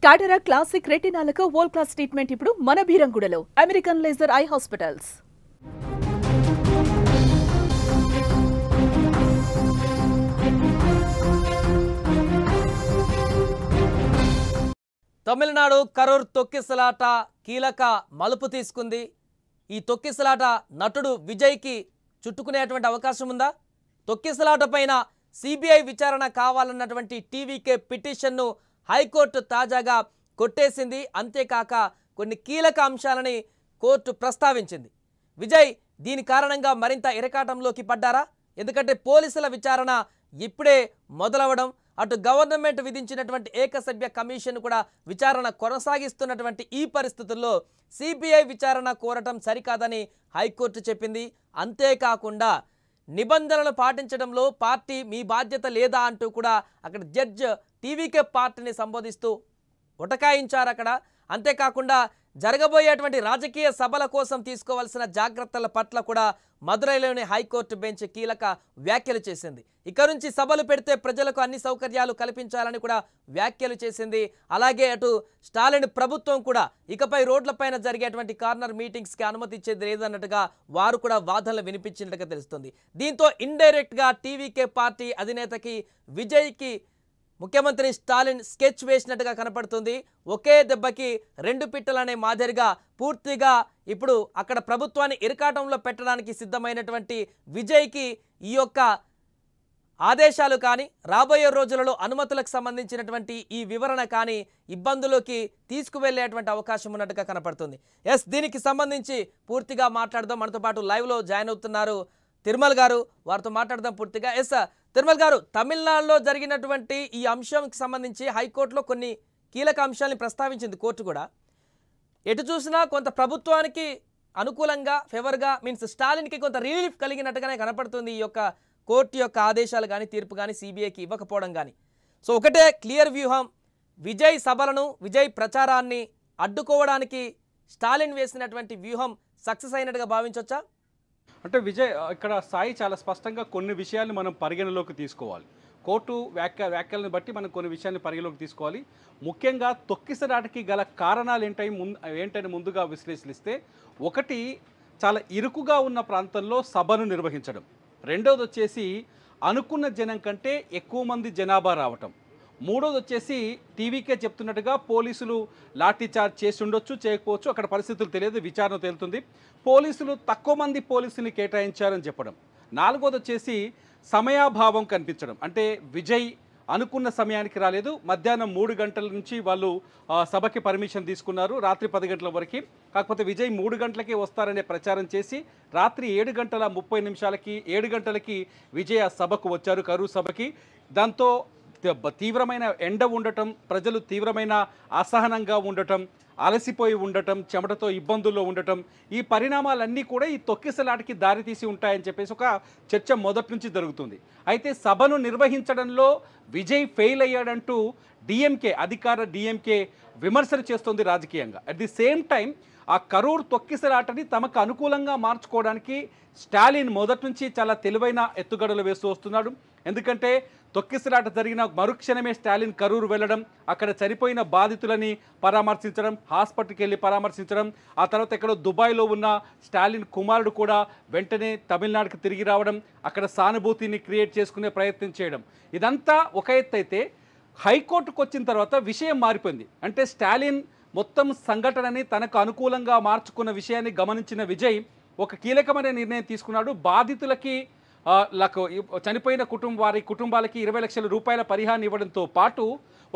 Cataract classic రెటినాలకు world class treatment ఇప్పుడు మన బీరంగూడలో American laser eye hospitals. Tamil Nadu Karur తొక్కిసలాట కీలక మలుపు తీసుకుంది. ఈ తొక్కిసలాట నటుడు విజయ్కి చుట్టుకునేటువంటి అవకాశం ఉందా? తొక్కిసలాట పైన సిబిఐ విచారణ కావాలన్నటువంటి టీవీకే పిటిషన్ను హైకోర్టు తాజాగా కొట్టేసింది. అంతేకాక కొన్ని కీలక అంశాలని కోర్టు ప్రస్తావించింది. విజయ్ దీని కారణంగా మరింత ఇరకాటంలోకి పడ్డారా? ఎందుకంటే పోలీసుల విచారణ ఇప్పుడే మొదలవడం, అటు గవర్నమెంట్ విధించినటువంటి ఏకసభ్య కమిషన్ కూడా విచారణ కొనసాగిస్తున్నటువంటి ఈ పరిస్థితుల్లో సిబిఐ విచారణ కోరటం సరికాదని హైకోర్టు చెప్పింది. అంతేకాకుండా నిబంధనలు పాటించడంలో పార్టీ మీ బాధ్యత లేదా అంటూ కూడా అక్కడ జడ్జ్ టీవీకే పార్టీని సంబోధిస్తూ ఉటకాయించారు అక్కడ. అంతేకాకుండా జరగబోయేటువంటి రాజకీయ సభల కోసం తీసుకోవాల్సిన జాగ్రత్తల పట్ల కూడా మదురైలోని హైకోర్టు బెంచ్ కీలక వ్యాఖ్యలు చేసింది. ఇక నుంచి సభలు పెడితే ప్రజలకు అన్ని సౌకర్యాలు కల్పించాలని కూడా వ్యాఖ్యలు చేసింది. అలాగే అటు స్టాలిన్ ప్రభుత్వం కూడా ఇకపై రోడ్లపైన జరిగేటువంటి కార్నర్ మీటింగ్స్కి అనుమతి ఇచ్చేది లేదన్నట్టుగా వారు కూడా వాదనలు వినిపించినట్టుగా తెలుస్తుంది. దీంతో ఇండైరెక్ట్గా టీవీకే పార్టీ అధినేతకి విజయ్కి ముఖ్యమంత్రి స్టాలిన్ స్కెచ్ వేసినట్టుగా కనపడుతుంది. ఒకే దెబ్బకి రెండు పిట్టలనే మాదిరిగా పూర్తిగా ఇప్పుడు అక్కడ ప్రభుత్వాన్ని ఇరకాటంలో పెట్టడానికి సిద్ధమైనటువంటి విజయ్కి ఈ యొక్క ఆదేశాలు కానీ రాబోయే రోజులలో అనుమతులకు సంబంధించినటువంటి ఈ వివరణ కానీ ఇబ్బందులోకి తీసుకువెళ్ళేటువంటి అవకాశం ఉన్నట్టుగా కనపడుతుంది. దీనికి సంబంధించి పూర్తిగా మాట్లాడదాం. మనతో పాటు లైవ్లో జాయిన్ అవుతున్నారు తిరుమల్ గారు, వారితో మాట్లాడదాం పూర్తిగా. తిరుమల్ గారు, తమిళనాడులో జరిగినటువంటి ఈ అంశంకి సంబంధించి హైకోర్టులో కొన్ని కీలక అంశాలను ప్రస్తావించింది కోర్టు కూడా. ఎటు చూసినా కొంత ప్రభుత్వానికి అనుకూలంగా ఫేవర్గా మీన్స్ స్టాలిన్కి కొంత రిలీఫ్ కలిగినట్టుగానే కనపడుతుంది ఈ యొక్క కోర్టు యొక్క ఆదేశాలు కానీ తీర్పు కానీ సిబిఐకి ఇవ్వకపోవడం కానీ. సో ఒకటే క్లియర్ వ్యూహం, విజయ్ సభలను విజయ్ ప్రచారాన్ని అడ్డుకోవడానికి స్టాలిన్ వేసినటువంటి వ్యూహం సక్సెస్ అయినట్టుగా భావించవచ్చా? అంటే విజయ్ ఇక్కడ సాయి చాలా స్పష్టంగా కొన్ని విషయాన్ని మనం పరిగణలోకి తీసుకోవాలి. కోర్టు వ్యాఖ్యలను బట్టి మనం కొన్ని విషయాన్ని పరిగణలోకి తీసుకోవాలి. ముఖ్యంగా తొక్కిసలాటకి గల కారణాలు ఏంటని ముందుగా విశ్లేషిస్తే, ఒకటి చాలా ఇరుకుగా ఉన్న ప్రాంతంలో సభను నిర్వహించడం, రెండోది వచ్చేసి అనుకున్న జనం కంటే ఎక్కువ మంది జనాభా రావటం, మూడోది వచ్చేసి టీవీకే చెప్తున్నట్టుగా పోలీసులు లాఠీ చార్జ్ చేసి ఉండొచ్చు, చేయకపోవచ్చు, అక్కడ పరిస్థితులు తెలియదు, విచారణ తేలుతుంది. పోలీసులు తక్కువ మంది పోలీసుని కేటాయించారని చెప్పడం, నాలుగోది వచ్చేసి సమయాభావం కనిపించడం. అంటే విజయ్ అనుకున్న సమయానికి రాలేదు, మధ్యాహ్నం 3 గంటల నుంచి వాళ్ళు సభకి పర్మిషన్ తీసుకున్నారు, రాత్రి 10 గంటల వరకు. కాకపోతే విజయ్ 3 గంటలకే వస్తారనే ప్రచారం చేసి రాత్రి 7:30 7 గంటలకి విజయ్ ఆ సభకు వచ్చారు, కరూర్ సభకి. దాంతో తీవ్రమైన ఎండ ఉండటం, ప్రజలు తీవ్రమైన అసహనంగా ఉండటం, అలసిపోయి ఉండటం, చెమటతో ఇబ్బందుల్లో ఉండటం, ఈ పరిణామాలన్నీ కూడా ఈ తొక్కిసలాటకి దారితీసి ఉంటాయని చెప్పేసి ఒక చర్చ మొదటి నుంచి జరుగుతుంది. అయితే సభను నిర్వహించడంలో విజయ్ ఫెయిల్ అయ్యాడంటూ అధికార డిఎంకే విమర్శలు చేస్తుంది రాజకీయంగా. అట్ ది సేమ్ టైం ఆ కరూర్ తొక్కిసలాటని తమకు అనుకూలంగా మార్చుకోవడానికి స్టాలిన్ మొదటి నుంచి చాలా తెలివైన ఎత్తుగడలు వేస్తూ వస్తున్నాడు. ఎందుకంటే తొక్కిసలాట జరిగిన మరుక్షణమే స్టాలిన్ కరూర్ వెళ్ళడం, అక్కడ చనిపోయిన బాధితులని పరామర్శించడం, హాస్పిటల్కి వెళ్ళి పరామర్శించడం, ఆ తర్వాత ఎక్కడో దుబాయ్లో ఉన్న స్టాలిన్ కుమారుడు కూడా వెంటనే తమిళనాడుకి తిరిగి రావడం, అక్కడ సానుభూతిని క్రియేట్ చేసుకునే ప్రయత్నం చేయడం, ఇదంతా ఒక ఎత్తు అయితే హైకోర్టుకు వచ్చిన తర్వాత విషయం మారిపోయింది. అంటే స్టాలిన్ మొత్తం సంఘటనని తనకు అనుకూలంగా మార్చుకున్న విషయాన్ని గమనించిన విజయ్ ఒక కీలకమైన నిర్ణయం తీసుకున్నాడు. బాధితులకి చనిపోయిన వారి కుటుంబాలకి 20 లక్షల రూపాయల పరిహారం ఇవ్వడంతో పాటు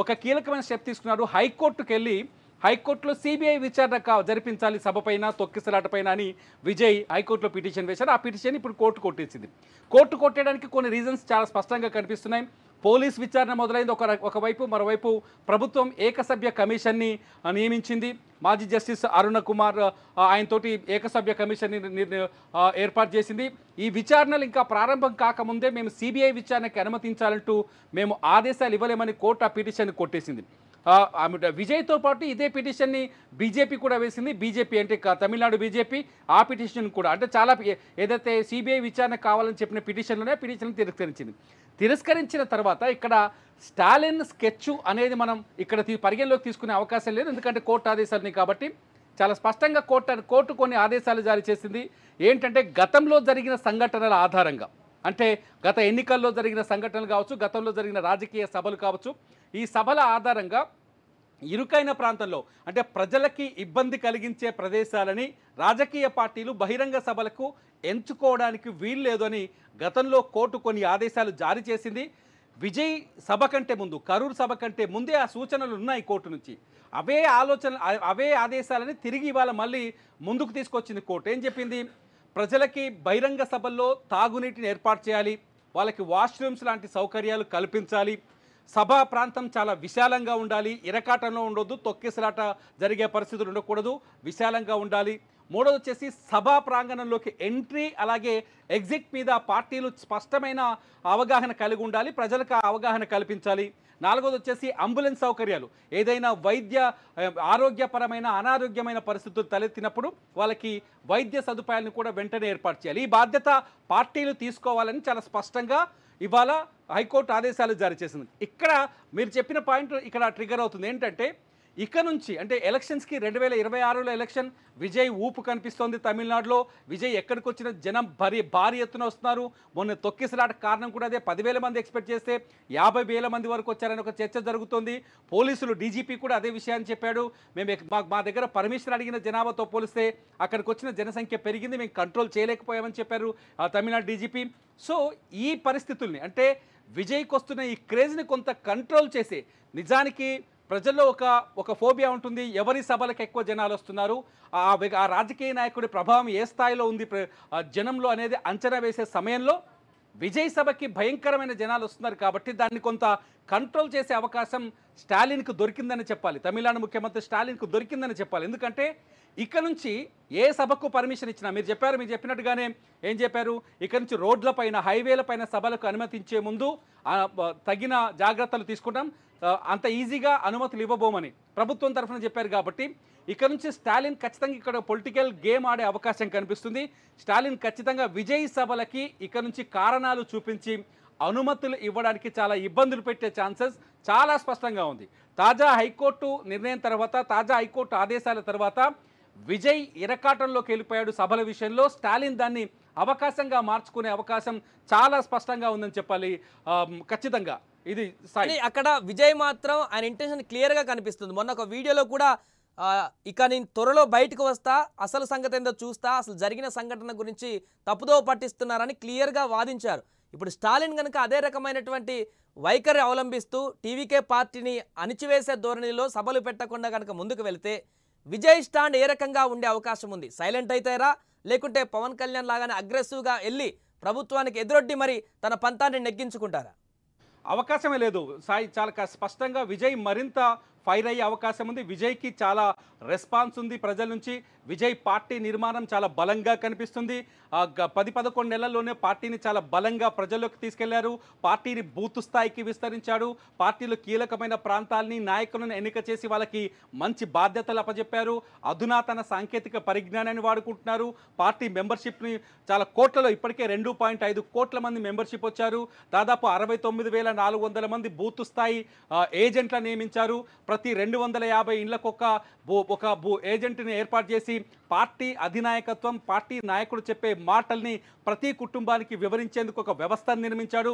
ఒక కీలకమైన స్టెప్ తీసుకున్నాడు. హైకోర్టుకు వెళ్ళి హైకోర్టులో సిబిఐ విచారణ జరిపించాలి సభపైన, తొక్కిసలాటపైన అని విజయ్ హైకోర్టులో పిటిషన్ వేశారు. ఆ పిటిషన్ ఇప్పుడు కోర్టు కొట్టేసింది. కోర్టు కొట్టేయడానికి కొన్ని రీజన్స్ చాలా స్పష్టంగా కనిపిస్తున్నాయి. పోలీస్ విచారణ మొదలైంది ఒకవైపు, మరోవైపు ప్రభుత్వం ఏకసభ్య కమిషన్ని నియమించింది. మాజీ జస్టిస్ అరుణ కుమార్ ఆయనతోటి ఏకసభ్య కమిషన్ని ఏర్పాటు చేసింది. ఈ విచారణలు ఇంకా ప్రారంభం కాకముందే మేము సిబిఐ విచారణకి అనుమతించాలంటూ మేము ఆదేశాలు ఇవ్వలేమని కోర్టు ఆ పిటిషన్ కొట్టేసింది. విజయ్తో పాటు ఇదే పిటిషన్ని బీజేపీ కూడా వేసింది. బీజేపీ అంటే తమిళనాడు బీజేపీ ఆ పిటిషన్ కూడా, అంటే చాలా ఏదైతే సిబిఐ విచారణ కావాలని చెప్పిన పిటిషన్లోనే పిటిషన్ తిరస్కరించింది. తిరస్కరించిన తర్వాత ఇక్కడ స్టాలిన్ స్కెచ్ అనేది మనం ఇక్కడ పరిగణలోకి తీసుకునే అవకాశం లేదు, ఎందుకంటే కోర్టు ఆదేశాలని కాబట్టి. చాలా స్పష్టంగా కోర్టు కొన్ని ఆదేశాలు జారీ చేసింది. ఏంటంటే గతంలో జరిగిన సంఘటనల ఆధారంగా, అంటే గత ఎన్నికల్లో జరిగిన సంఘటనలు కావచ్చు, గతంలో జరిగిన రాజకీయ సభలు కావచ్చు, ఈ సభల ఆధారంగా ఇరుకైన ప్రాంతంలో అంటే ప్రజలకి ఇబ్బంది కలిగించే ప్రదేశాలని రాజకీయ పార్టీలు బహిరంగ సభలకు ఎంచుకోవడానికి వీల్లేదు అని గతంలో కోర్టు కొన్ని ఆదేశాలు జారీ చేసింది. విజయ్ సభ కంటే ముందు, కరూర్ సభ కంటే ముందే ఆ సూచనలు ఉన్నాయి కోర్టు నుంచి. అవే ఆదేశాలని తిరిగి ఇవాళ మళ్ళీ ముందుకు తీసుకొచ్చింది కోర్టు. ఏం చెప్పింది? ప్రజలకి బహిరంగ సభల్లో తాగునీటిని ఏర్పాటు చేయాలి, వాళ్ళకి వాష్రూమ్స్ లాంటి సౌకర్యాలు కల్పించాలి, సభా ప్రాంతం చాలా విశాలంగా ఉండాలి, ఇరకాటంలో ఉండొద్దు, తొక్కిసలాట జరిగే పరిస్థితులు ఉండకూడదు, విశాలంగా ఉండాలి. మూడోది వచ్చేసి సభా ప్రాంగణంలోకి ఎంట్రీ అలాగే ఎగ్జిట్ మీద పార్టీలు స్పష్టమైన అవగాహన కలిగి ఉండాలి, ప్రజలకు ఆ అవగాహన కల్పించాలి. నాలుగోది వచ్చేసి అంబులెన్స్ సౌకర్యాలు, ఏదైనా ఆరోగ్యపరమైన అనారోగ్యమైన పరిస్థితులు తలెత్తినప్పుడు వాళ్ళకి వైద్య సదుపాయాలను కూడా వెంటనే ఏర్పాటు చేయాలి. ఈ బాధ్యత పార్టీలు తీసుకోవాలని చాలా స్పష్టంగా ఇవాళ హైకోర్టు ఆదేశాలు జారీ చేసింది. ఇక్కడ మీరు చెప్పిన పాయింట్ ఇక్కడ ట్రిగర్ అవుతుంది. ఏంటంటే ఇక నుంచి అంటే ఎలక్షన్స్కి 2026లో ఎలక్షన్, విజయ్ ఊపు కనిపిస్తోంది తమిళనాడులో. విజయ్ ఎక్కడికి వచ్చిన జనం భారీ ఎత్తున వస్తున్నారు. మొన్న తొక్కిసలాట కారణం కూడా అదే. 10,000 మంది ఎక్స్పెక్ట్ చేస్తే 50,000 మంది వరకు వచ్చారని ఒక చర్చ జరుగుతోంది. పోలీసులు డీజీపీ కూడా అదే విషయాన్ని చెప్పాడు. మా దగ్గర పర్మిషన్ అడిగిన జనాభాతో పోలిస్తే అక్కడికి వచ్చిన జనసంఖ్య పెరిగింది, మేము కంట్రోల్ చేయలేకపోయామని చెప్పారు తమిళనాడు డీజీపీ. సో ఈ పరిస్థితుల్ని అంటే విజయ్కి వస్తున్న ఈ క్రేజ్ని కొంత కంట్రోల్ చేసి, నిజానికి ప్రజల్లో ఒక ఫోబియా ఉంటుంది, ఎవరి సభలకు ఎక్కువ జనాలు వస్తున్నారు, ఆ రాజకీయ నాయకుడి ప్రభావం ఏ స్థాయిలో ఉంది జనంలో అనేది అంచనా వేసే సమయంలో విజయ్ సభకి భయంకరమైన జనాలు వస్తున్నారు కాబట్టి దాన్ని కొంత కంట్రోల్ చేసే అవకాశం స్టాలిన్కు దొరికిందని చెప్పాలి. తమిళనాడు ముఖ్యమంత్రి స్టాలిన్కు దొరికిందని చెప్పాలి. ఎందుకంటే ఇక్కడ నుంచి ఏ సభకు పర్మిషన్ ఇచ్చినా మీరు చెప్పినట్టుగానే ఏం చెప్పారు, ఇక్కడ నుంచి రోడ్లపైన హైవేలపైన సభలకు అనుమతించే ముందు తగిన జాగ్రత్తలు తీసుకుంటాం, అంత ఈజీగా అనుమతులు ఇవ్వబోమని ప్రభుత్వం తరఫున చెప్పారు. కాబట్టి ఇక్కడ నుంచి స్టాలిన్ ఖచ్చితంగా ఇక్కడ పొలిటికల్ గేమ్ ఆడే అవకాశం కనిపిస్తుంది. స్టాలిన్ ఖచ్చితంగా విజయ్ సభలకి ఇక్కడ నుంచి కారణాలు చూపించి అనుమతులు ఇవ్వడానికి చాలా ఇబ్బందులు పెట్టే ఛాన్సెస్ చాలా స్పష్టంగా ఉంది. తాజా హైకోర్టు నిర్ణయం తర్వాత, తాజా హైకోర్టు ఆదేశాల తర్వాత విజయ్ ఇరకాటంలోకి వెళ్ళిపోయాడు సభల విషయంలో. స్టాలిన్ దాన్ని అవకాశంగా మార్చుకునే అవకాశం చాలా స్పష్టంగా ఉందని చెప్పాలి. ఖచ్చితంగా ఇది అక్కడ విజయ్ మాత్రం ఆయన ఇంటెన్షన్ క్లియర్గా కనిపిస్తుంది. మొన్న ఒక వీడియోలో కూడా ఇక నేను త్వరలో బయటకు వస్తా, అసలు సంగతి ఏందో చూస్తా, అసలు జరిగిన సంఘటన గురించి తప్పుదో పట్టిస్తున్నారని క్లియర్గా వాదించారు. ఇప్పుడు స్టాలిన్ కనుక అదే రకమైనటువంటి వైఖరి అవలంబిస్తూ టీవీకే పార్టీని అణిచివేసే ధోరణిలో సభలు పెట్టకుండా కనుక ముందుకు వెళితే విజయ్ స్టాండ్ ఏ రకంగా ఉండే అవకాశం ఉంది? సైలెంట్ అవుతారా, లేకుంటే పవన్ కళ్యాణ్ లాగానే అగ్రెసివ్గా వెళ్ళి ప్రభుత్వానికి ఎదురొడ్డి మరి తన పంతాన్ని నెగ్గించుకుంటారా? అవకాశమే లేదు సాయి. చాలా స్పష్టంగా విజయ్ మరింత ఫైర్ అయ్యే అవకాశం ఉంది. విజయ్కి చాలా రెస్పాన్స్ ఉంది ప్రజల నుంచి. విజయ్ పార్టీ నిర్మాణం చాలా బలంగా కనిపిస్తుంది. 10-11 నెలల్లోనే పార్టీని చాలా బలంగా ప్రజల్లోకి తీసుకెళ్లారు. పార్టీని బూత్ స్థాయికి విస్తరించాడు. పార్టీలో కీలకమైన ప్రాంతాలని నాయకులను ఎన్నిక చేసి వాళ్ళకి మంచి బాధ్యతలు అప్పచెప్పారు. అధునాతన సాంకేతిక పరిజ్ఞానాన్ని వాడుకుంటున్నారు. పార్టీ మెంబర్షిప్ని చాలా కోట్లలో, ఇప్పటికే 2.5 కోట్ల మంది మెంబర్షిప్ వచ్చారు. దాదాపు 69,400 మంది బూత్ స్థాయి ఏజెంట్లను నియమించారు. ప్రతి 250 ఇళ్లకు ఒక ఏజెంట్ని ఏర్పాటు చేసి పార్టీ అధినాయకత్వం, పార్టీ నాయకుడు చెప్పే మాటల్ని ప్రతి కుటుంబానికి వివరించేందుకు ఒక వ్యవస్థను నిర్మించాడు.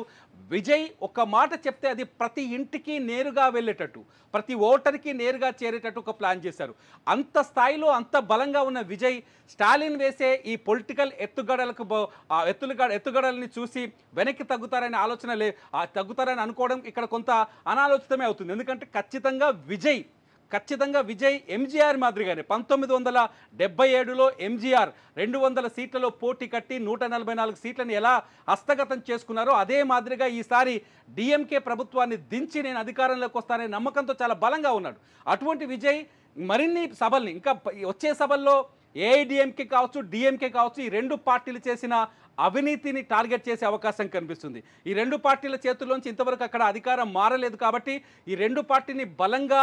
విజయ్ ఒక మాట చెప్తే అది ప్రతి ఇంటికి నేరుగా వెళ్ళేటట్టు, ప్రతి ఓటర్కి నేరుగా చేరేటట్టు ఒక ప్లాన్ చేశారు. అంత స్థాయిలో అంత బలంగా ఉన్న విజయ్ స్టాలిన్ వేసే ఈ పొలిటికల్ ఎత్తుగడల్ని చూసి వెనక్కి తగ్గుతారని అనుకోవడం ఇక్కడ కొంత అనాలోచితమే అవుతుంది. ఎందుకంటే ఖచ్చితంగా విజయ్ ఎంజీఆర్ మాదిరిగానే 1977లో ఎంజీఆర్ 200 సీట్లలో పోటీ కట్టి 144 సీట్లను ఎలా హస్తగతం చేసుకున్నారో అదే మాదిరిగా ఈసారి డిఎంకే ప్రభుత్వాన్ని దించి నేను అధికారంలోకి వస్తాననే నమ్మకంతో చాలా బలంగా ఉన్నాడు. అటువంటి విజయ్ మరిన్ని సభల్ని, ఇంకా వచ్చే సభల్లో ఏఐడిఎంకే కావచ్చు, డిఎంకే కావచ్చు, ఈ రెండు పార్టీలు చేసిన అవినీతిని టార్గెట్ చేసే అవకాశం కనిపిస్తుంది. ఈ రెండు పార్టీల చేతుల్లోంచి ఇంతవరకు అక్కడ అధికారం మారలేదు కాబట్టి ఈ రెండు పార్టీని బలంగా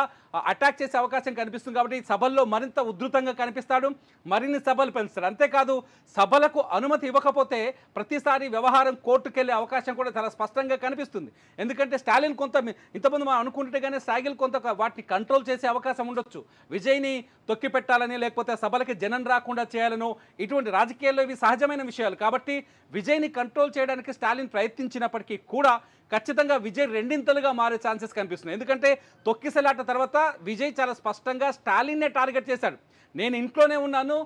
అటాక్ చేసే అవకాశం కనిపిస్తుంది. కాబట్టి సభల్లో మరింత ఉధృతంగా కనిపిస్తాడు, మరిన్ని సభలు పెంచుతాడు. అంతేకాదు సభలకు అనుమతి ఇవ్వకపోతే ప్రతిసారి వ్యవహారం కోర్టుకెళ్లే అవకాశం కూడా చాలా స్పష్టంగా కనిపిస్తుంది. ఎందుకంటే స్టాలిన్ కొంత ఇంతకుముందు మనం అనుకుంటే కానీ స్టాగిల్ కొంత వాటిని కంట్రోల్ చేసే అవకాశం ఉండొచ్చు. విజయ్ని తొక్కిపెట్టాలని లేకపోతే సభలకి జనం రాకుండా చేయాలనో ఇటువంటి రాజకీయాల్లో ఇవి సహజమైన విషయాలు. కాబట్టి విజయ్ని కంట్రోల్ చేయడానికి స్టాలిన్ ప్రయత్నించినప్పటికీ కూడా ఖచ్చితంగా విజయ్ రెండింతలుగా మారే ఛాన్సెస్ కనిపిస్తున్నాయి. ఎందుకంటే తొక్కిసలాట తర్వాత విజయ్ చాలా స్పష్టంగా స్టాలిన్నే టార్గెట్ చేశాడు. నేను ఇంట్లోనే ఉన్నాను,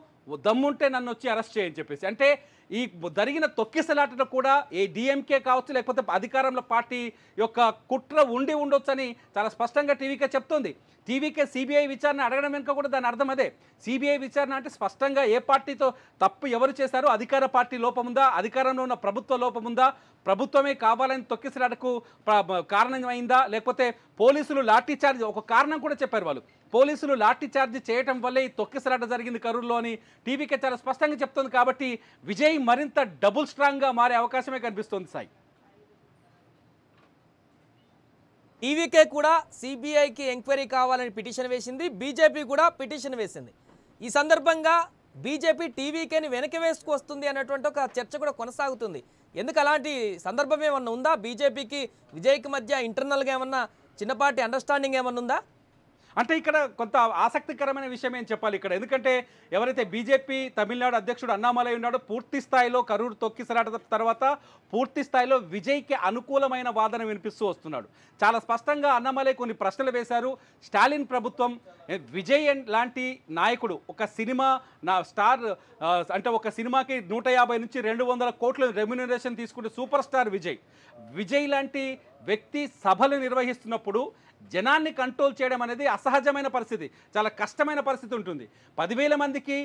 దమ్ముంటే నన్ను వచ్చి అరెస్ట్ చేయని చెప్పేసి. అంటే ఈ జరిగిన తొక్కిసలాటలో కూడా ఏ డిఎంకే కావచ్చు లేకపోతే అధికారంలో పార్టీ యొక్క కుట్ర ఉండొచ్చు అని చాలా స్పష్టంగా టీవీకే చెప్తోంది. టీవీకే సిబిఐ విచారణ అడగడం వెనుక కూడా దాని అర్థం అదే. సిబిఐ విచారణ అంటే స్పష్టంగా ఏ పార్టీతో తప్పు ఎవరు చేశారో, అధికార పార్టీ లోపముందా, అధికారంలో ఉన్న ప్రభుత్వ లోపముందా, ప్రభుత్వమే కావాలని తొక్కిసలాటకు కారణమైందా, లేకపోతే పోలీసులు లాఠీ చార్జ్, ఒక కారణం కూడా చెప్పారు వాళ్ళు, పోలీసులు లాఠీ చార్జ్ చేయడం వల్లే ఈ తొక్కిసలాట జరిగింది కరూరులో అని టీవీకే చాలా స్పష్టంగా చెప్తుంది. కాబట్టి విజయ్ మరింత డబుల్ స్ట్రాంగ్గా మారే అవకాశమే కనిపిస్తుంది సాయి. టీవీకే కూడా సిబిఐకి ఎంక్వైరీ కావాలని పిటిషన్ వేసింది, బీజేపీ కూడా పిటిషన్ వేసింది. ఈ సందర్భంగా బీజేపీ టీవీకేని వెనక్కి వేసుకొస్తుంది అన్నటువంటి ఒక చర్చ కూడా కొనసాగుతుంది. ఎందుకు అలాంటి సందర్భం ఏమన్నా ఉందా? బీజేపీకి విజయ్కి మధ్య ఇంటర్నల్గా ఏమన్నా చిన్నపాటి అండర్స్టాండింగ్ ఏమన్నా ఉందా? అంటే ఇక్కడ కొంత ఆసక్తికరమైన విషయం ఏం చెప్పాలి ఇక్కడ. ఎందుకంటే ఎవరైతే బీజేపీ తమిళనాడు అధ్యక్షుడు అన్నామలై ఉన్నాడో పూర్తి స్థాయిలో కరూరు తొక్కిసలాట తర్వాత పూర్తి స్థాయిలో విజయ్కి అనుకూలమైన వాదన వినిపిస్తూ వస్తున్నాడు. చాలా స్పష్టంగా అన్నామలై కొన్ని ప్రశ్నలు వేశారు. స్టాలిన్ ప్రభుత్వం విజయ్ లాంటి నాయకుడు, ఒక సినిమా స్టార్ అంటే ఒక సినిమాకి 150 నుంచి 200 కోట్ల రెమ్యునరేషన్ తీసుకుంటే సూపర్ స్టార్ విజయ్ లాంటి వ్యక్తి సభలు నిర్వహిస్తున్నప్పుడు జనాన్ని కంట్రోల్ చేయడం అనేది అసహజమైన పరిస్థితి, చాలా కష్టమైన పరిస్థితి ఉంటుంది. 10,000 మందికి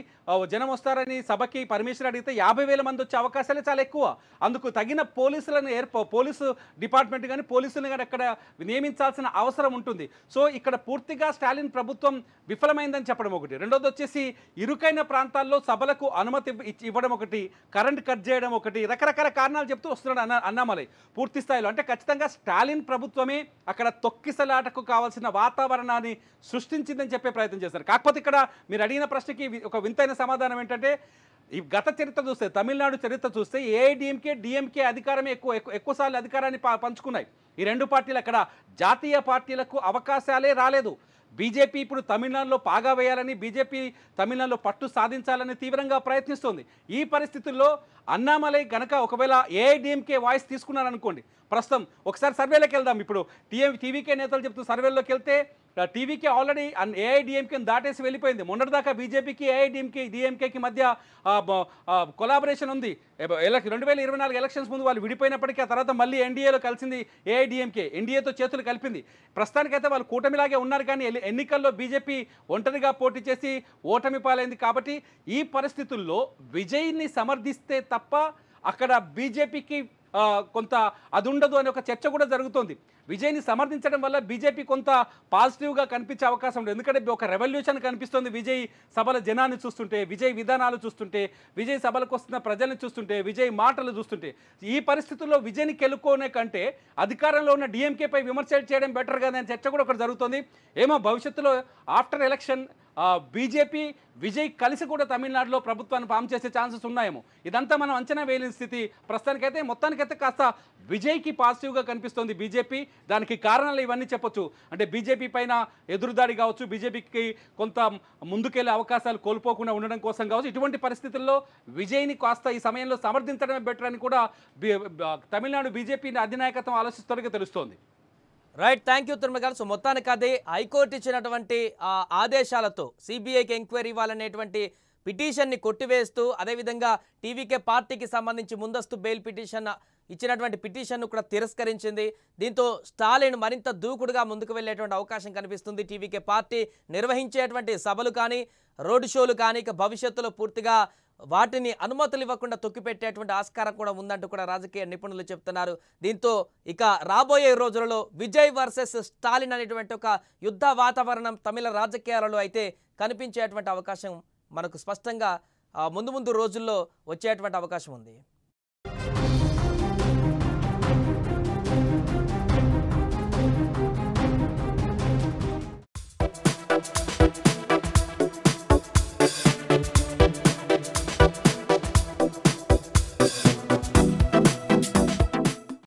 జనం వస్తారని సభకి పర్మిషన్ అడిగితే 50,000 మంది వచ్చే అవకాశాలే చాలా ఎక్కువ. అందుకు తగిన పోలీసులను పోలీసు డిపార్ట్మెంట్ కానీ పోలీసులను కానీ అక్కడ నియమించాల్సిన అవసరం ఉంటుంది. సో ఇక్కడ పూర్తిగా స్టాలిన్ ప్రభుత్వం విఫలమైందని చెప్పడం ఒకటి. రెండోది వచ్చేసి ఇరుకైన ప్రాంతాల్లో సభలకు అనుమతి ఇవ్వడం ఒకటి, కరెంట్ కట్ చేయడం ఒకటి, రకరకాల కారణాలు చెప్తూ వస్తున్నాడు అన్నామలై పూర్తి స్థాయిలో. అంటే ఖచ్చితంగా స్టాలిన్ ప్రభుత్వమే అక్కడ తొక్కిసలాటకు కావాల్సిన వాతావరణాన్ని సృష్టించిందని చెప్పే ప్రయత్నం చేస్తారు. కాకపోతే ఇక్కడ మీరు అడిగిన ప్రశ్నకి ఒక వింతైన సమాధానం ఏంటంటే, ఈ గత చరిత్ర చూస్తే, తమిళనాడు చరిత్ర చూస్తే ఏఐడిఎంకే డిఎంకే అధికారమే ఎక్కువసార్లు అధికారాన్ని పంచుకున్నాయి. ఈ రెండు పార్టీలు అక్కడ జాతీయ పార్టీలకు అవకాశాలే రాలేదు. బీజేపీ ఇప్పుడు తమిళనాడులో పాగా వేయాలని, బీజేపీ తమిళనాడులో పట్టు సాధించాలని తీవ్రంగా ప్రయత్నిస్తోంది. ఈ పరిస్థితుల్లో అన్నామలై గనక ఒకవేళ ఏఐడిఎంకే వాయిస్ తీసుకున్నారనుకోండి, ప్రస్తుతం ఒకసారి సర్వేలోకి వెళ్దాం. ఇప్పుడు టీవీకే నేతలు చెప్తూ సర్వేలోకి వెళ్తే టీవీకే ఆల్రెడీ ఏఐడిఎంకేని దాటేసి వెళ్ళిపోయింది. మొన్నటిదాకా బీజేపీకి డిఎంకేకి మధ్య కొలాబరేషన్ ఉంది. 2024 ఎలక్షన్స్ ముందు వాళ్ళు విడిపోయినప్పటికీ ఆ తర్వాత మళ్ళీ ఎన్డీఏలో కలిసింది ఏఐడిఎంకే, ఎన్డీఏతో చేతులు కలిపింది. ప్రస్తుతానికైతే వాళ్ళు కూటమిలాగే ఉన్నారు, కానీ ఎన్నికల్లో బీజేపీ ఒంటరిగా పోటీ చేసి ఓటమి పాలైంది. కాబట్టి ఈ పరిస్థితుల్లో విజయ్ని సమర్థిస్తే తప్ప అక్కడ బీజేపీకి కొంత అది ఉండదు అనే ఒక చర్చ కూడా జరుగుతోంది. విజయ్ని సమర్థించడం వల్ల బీజేపీ కొంత పాజిటివ్గా కనిపించే అవకాశం ఉంది. ఎందుకంటే ఒక రెవల్యూషన్ కనిపిస్తుంది విజయ్ సభల జనాన్ని చూస్తుంటే, విజయ్ విధానాలు చూస్తుంటే, విజయ్ సభలకు వస్తున్న ప్రజల్ని చూస్తుంటే, విజయ్ మాటలు చూస్తుంటే. ఈ పరిస్థితుల్లో విజయ్ని గెలుకోనే కంటే అధికారంలో ఉన్న డిఎంకేపై విమర్శలు చేయడం బెటర్ కదా అనే చర్చ కూడా ఒకటి జరుగుతుంది. ఏమో భవిష్యత్తులో ఆఫ్టర్ ఎలక్షన్ బీజేపీ విజయ్ కలిసి కూడా తమిళనాడులో ప్రభుత్వాన్ని ఫామ్ చేసే ఛాన్సెస్ ఉన్నాయేమో. ఇదంతా మనం అంచనా వేయలేని స్థితి. ప్రస్తుతానికైతే మొత్తానికైతే కాస్త విజయ్కి పాజిటివ్గా కనిపిస్తుంది బీజేపీ. దానికి కారణాలు ఇవన్నీ చెప్పొచ్చు. అంటే బీజేపీ పైన ఎదురుదాడి కావచ్చు, బీజేపీకి కొంత ముందుకెళ్లే అవకాశాలు కోల్పోకుండా ఉండడం కోసం కావచ్చు. ఇటువంటి పరిస్థితుల్లో విజయ్ని కాస్త ఈ సమయంలో సమర్థించడమే బెటర్ అని కూడా తమిళనాడు బీజేపీ అధినాయకత్వం ఆలోచిస్తున్నట్టుగా తెలుస్తోంది. రైట్, థ్యాంక్ యూ తిరుమల గారు. సో మొత్తానికి అదే హైకోర్టు ఇచ్చినటువంటి ఆదేశాలతో సిబిఐకి ఎంక్వైరీ ఇవ్వాలనేటువంటి పిటిషన్ని కొట్టివేస్తూ, అదేవిధంగా టీవీకే పార్టీకి సంబంధించి ముందస్తు బెయిల్ పిటిషన్ ఇచ్చినటువంటి పిటిషన్ను కూడా తిరస్కరించింది. దీంతో స్టాలిన్ మరింత దూకుడుగా ముందుకు వెళ్ళేటువంటి అవకాశం కనిపిస్తుంది. టీవీకే పార్టీ నిర్వహించేటువంటి సభలు కానీ, రోడ్ షోలు కానీ ఇక భవిష్యత్తులో పూర్తిగా వాటిని అనుమతులు ఇవ్వకుండా తొక్కిపెట్టేటువంటి ఆస్కారం కూడా ఉందంటూ కూడా రాజకీయ నిపుణులు చెప్తున్నారు. దీంతో ఇక రాబోయే రోజులలో విజయ్ వర్సెస్ స్టాలిన్ అనేటువంటి ఒక యుద్ధ వాతావరణం తమిళ రాజకీయాలలో అయితే కనిపించేటువంటి అవకాశం మనకు స్పష్టంగా ముందు రోజుల్లో వచ్చేటువంటి అవకాశం ఉంది.